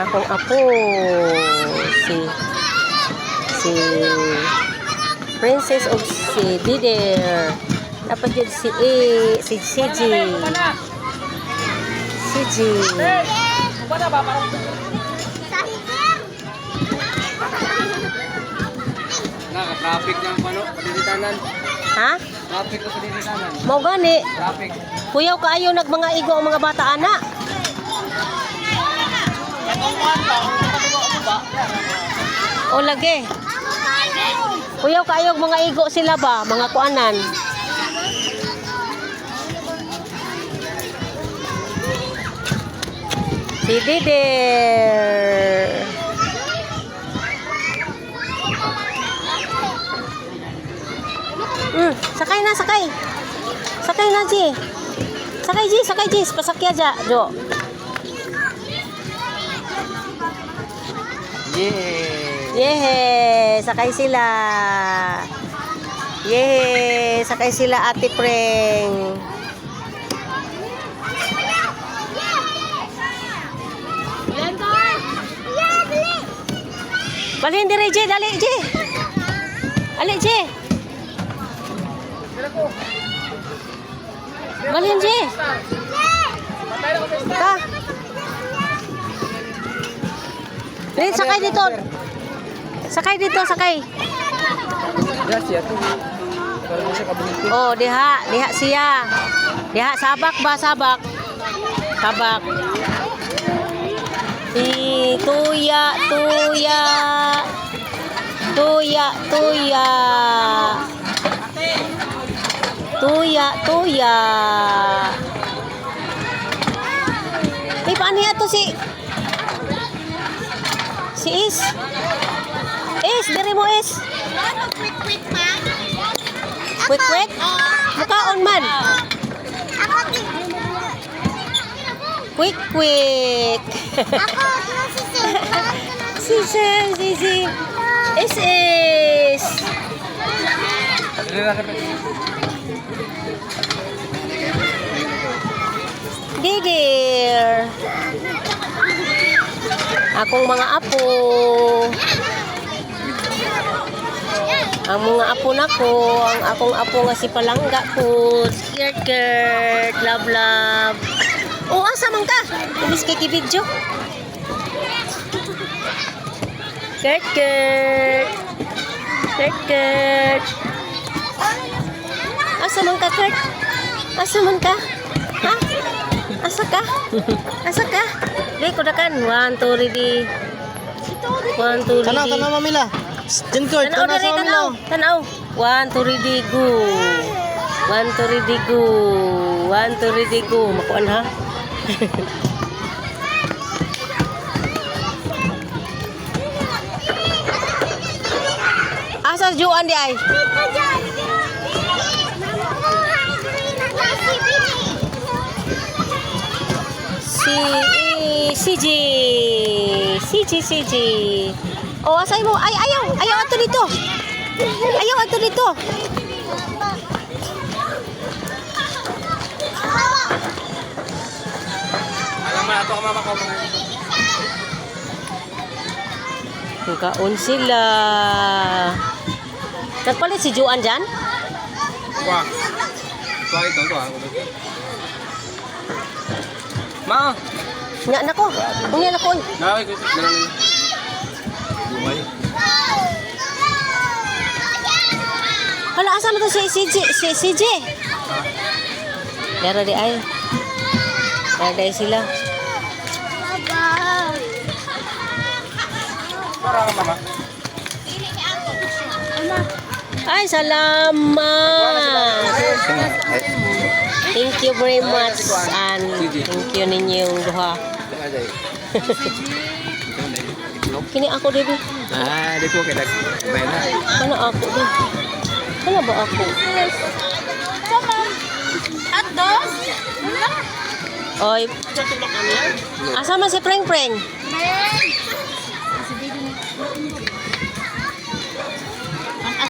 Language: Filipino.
Akong apo. Si Princess of si Dider. Dapat yun si CG. CG. Traffic ng padiditanan. Ha? Traffic ng padiditanan. Mau gani. Traffic. Kuyaw kaayo nagmanga igo ang mga bata ana. O lagi. Kuyaw kaayo mga igo sila ba, mga kuanan. Si Dider. Sakay na, sakay. Sakay na, Ji. Sakay, Ji. Sakay, Ji. Pasakya, Ja. Jo. Yehe. Sakay sila. Yehe. Sakay sila, Ate Preng. Balhin diri, Ji. Dali, Ji. Ali, Ji. Balhin, Ji. Ka. Rin, sakay dito. Sakay dito, sakay. Oh, diha siya. Diha, sabak ba, sabak? Sabak. Tuya. Paano yan to si Is? Is, diri mo Is. Quick pa. Quick? Mukaon man. Quick. Ako, Si. Is. Didir. Akong mga apo. Ang mga apo nako, ang akong apo nga si Palangga ko, skirt, love. Oh, asa man ka? Ibis kay kibidyo. Skirt. Asa man ka, Kurt? Asa man ka? Ha? Asa ka? Dili ko dakan. 1 2 ready. 1 2 ready. Tanaw mamila. Jinkort, tanaw sa mamila. Tanaw. 1 2 ready go. 1 2 ready go. Makuan ha. Asa juan di ay? CG. Oh, asay mo. Ay, ayaw ato dito. Alam mo ato ka mama ko. Kaon sila. Nagpalit si Juan dyan? Wah. Ito. Ma. Nga nako. Unya nako. Naway ko. Dumay. Hala, asa mo to si CJ? Dara di ay. Dara sila. Para ka mama. Ay, salamat. Thank you very much. And thank you ninyong duha. Kini ako dito. Di ko kita bayna. Ano ako dito? Ano ba ako? At dos? Oy. Asa man si Preng? Men!